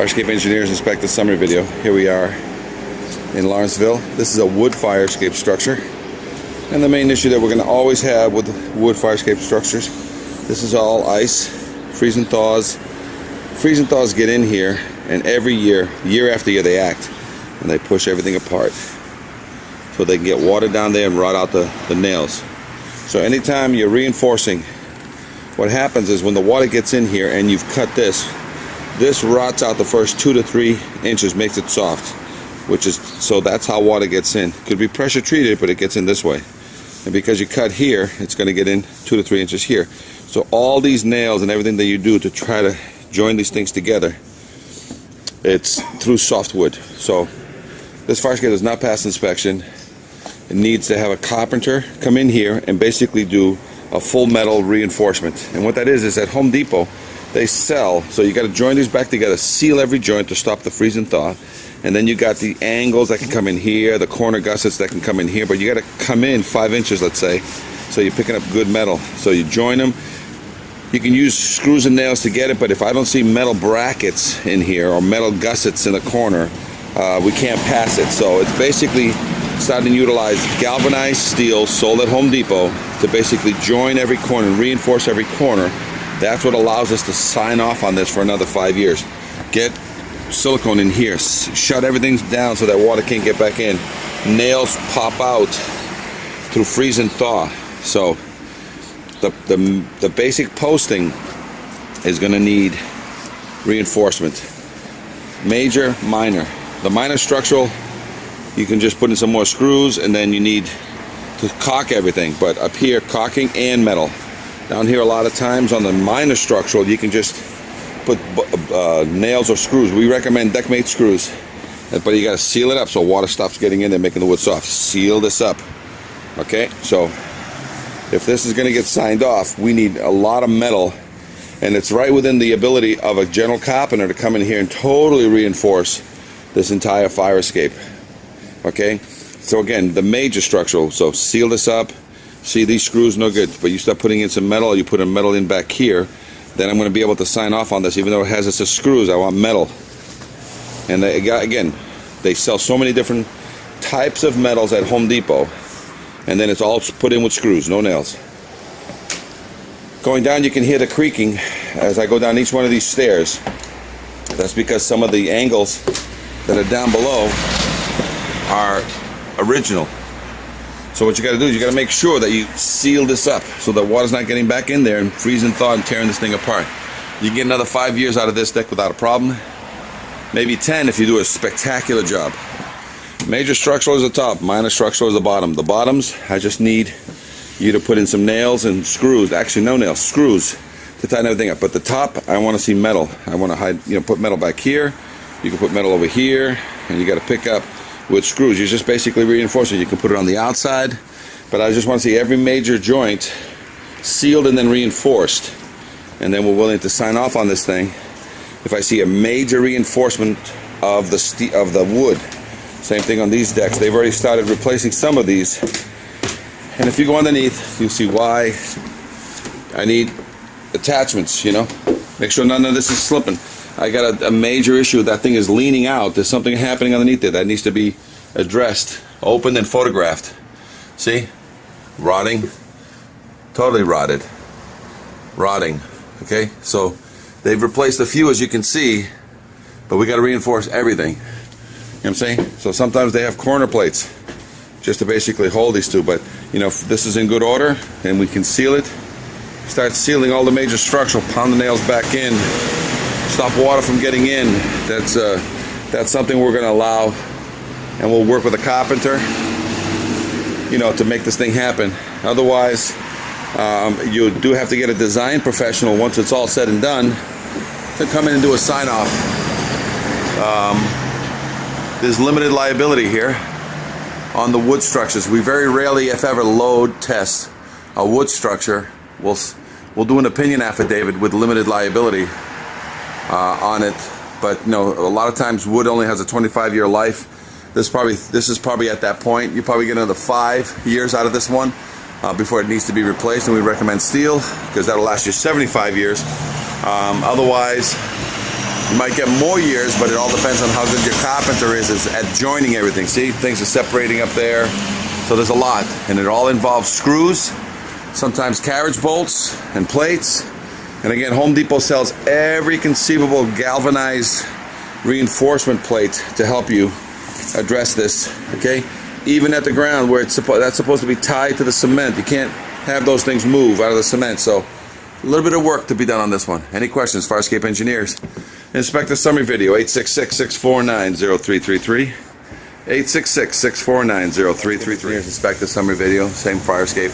Fire escape engineers inspect the summary video. Here we are in Lawrenceville. This is a wood fire escape structure. And the main issue that we're going to always have with wood fire escape structures, this is all ice, freeze and thaws. Freeze and thaws get in here, and every year, year after year, they act and they push everything apart so they can get water down there and rot out the nails. So anytime you're reinforcing, what happens is when the water gets in here and you've cut this rots out the first 2 to 3 inches, makes it soft, so that's how water gets in. Could be pressure treated, but it gets in this way. And because you cut here, it's going to get in 2 to 3 inches here. So all these nails and everything that you do to try to join these things together, it's through soft wood. So this fire escape does not pass inspection. It needs to have a carpenter come in here and basically do a full metal reinforcement. And what that is at Home Depot, they sell, so you got to join these back together, seal every joint to stop the freeze and thaw. And then you got the angles that can come in here, the corner gussets that can come in here, but you got to come in 5 inches, let's say, so you're picking up good metal. So you join them. You can use screws and nails to get it, but if I don't see metal brackets in here or metal gussets in the corner, we can't pass it. So it's basically starting to utilize galvanized steel sold at Home Depot to basically join every corner and reinforce every corner. That's what allows us to sign off on this for another 5 years. Get silicone in here, shut everything down so that water can't get back in. Nails pop out through freeze and thaw. So the basic posting is going to need reinforcement. Major, minor. The minor structural, you can just put in some more screws, and then you need to caulk everything. But up here, caulking and metal. Down here, a lot of times on the minor structural, you can just put nails or screws. We recommend deckmate screws, but you got to seal it up so water stops getting in there, making the wood soft. Seal this up. Okay, so if this is going to get signed off, we need a lot of metal, and it's right within the ability of a general carpenter to come in here and totally reinforce this entire fire escape. Okay, so again, the major structural, so seal this up. See, these screws no good, but you start putting in some metal, you put a metal in back here, then I'm going to be able to sign off on this. Even though it has this as screws, I want metal. And again, they sell so many different types of metals at Home Depot, and then it's all put in with screws, no nails. Going down, you can hear the creaking as I go down each one of these stairs. That's because some of the angles that are down below are original. So what you got to do is you got to make sure that you seal this up so that water's not getting back in there and freeze and thaw and tearing this thing apart. You can get another 5 years out of this deck without a problem. Maybe 10 if you do a spectacular job. Major structural is the top, minor structural is the bottom. The bottoms, I just need you to put in some nails and screws. Actually, no nails, screws to tighten everything up. But the top, I want to see metal. I want to hide, put metal back here. You can put metal over here, and you got to pick up with screws. You just basically reinforce it. You can put it on the outside, but I just want to see every major joint sealed and then reinforced, and then we're willing to sign off on this thing if I see a major reinforcement of the wood. Same thing on these decks. They've already started replacing some of these, and if you go underneath, you'll see why I need attachments. Make sure none of this is slipping. I got a major issue. That thing is leaning out. There's something happening underneath there that needs to be addressed, opened, and photographed. See? Rotting. Totally rotted. Rotting. Okay? So they've replaced a few, as you can see, but we got to reinforce everything. You know what I'm saying? So sometimes they have corner plates just to basically hold these two. But, if this is in good order and we can seal it, start sealing all the major structural, pound the nails back in, stop water from getting in. That's something we're going to allow, and we'll work with a carpenter, to make this thing happen. Otherwise, you do have to get a design professional once it's all said and done to come in and do a sign-off. There's limited liability here on the wood structures. We very rarely, if ever, load test a wood structure. We'll do an opinion affidavit with limited liability on it, but a lot of times wood only has a 25-year life. This is probably at that point. You probably get another 5 years out of this one before it needs to be replaced, and we recommend steel because that'll last you 75 years. Otherwise, You might get more years, but it all depends on how good your carpenter is at joining everything. See, things are separating up there. So there's a lot, and it all involves screws, sometimes carriage bolts and plates. And again, Home Depot sells every conceivable galvanized reinforcement plate to help you address this, okay? Even at the ground where that's supposed to be tied to the cement. You can't have those things move out of the cement. So a little bit of work to be done on this one. Any questions, Farscape Engineers? Inspect the summary video, 866-649-0333. 866-649-0333. Inspect the summary video, same Farscape.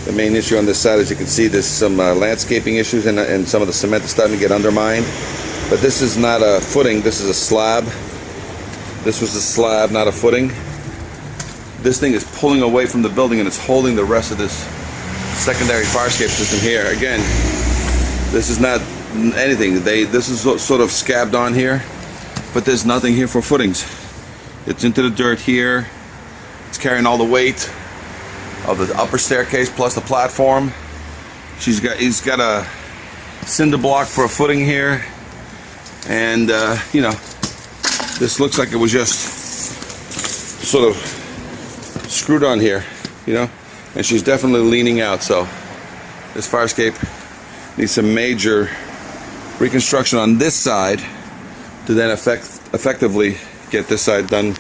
The main issue on this side, as you can see, there's some landscaping issues and some of the cement is starting to get undermined. But this is not a footing, this is a slab. This was a slab, not a footing. This thing is pulling away from the building and it's holding the rest of this secondary Farscape system here. Again, this is not anything. This is sort of scabbed on here, but there's nothing here for footings. It's into the dirt here. It's carrying all the weight of the upper staircase plus the platform. He's got a cinder block for a footing here, and you know, this looks like it was just sort of screwed on here, you know, and she's definitely leaning out. So this Farscape needs some major reconstruction on this side to then effectively get this side done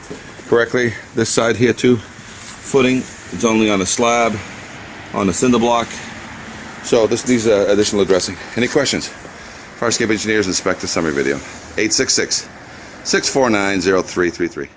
correctly. This side here too, footing, it's only on a slab, on a cinder block. So this needs additional addressing. Any questions? Farscape Engineers, inspect the summary video. 866-649-0333.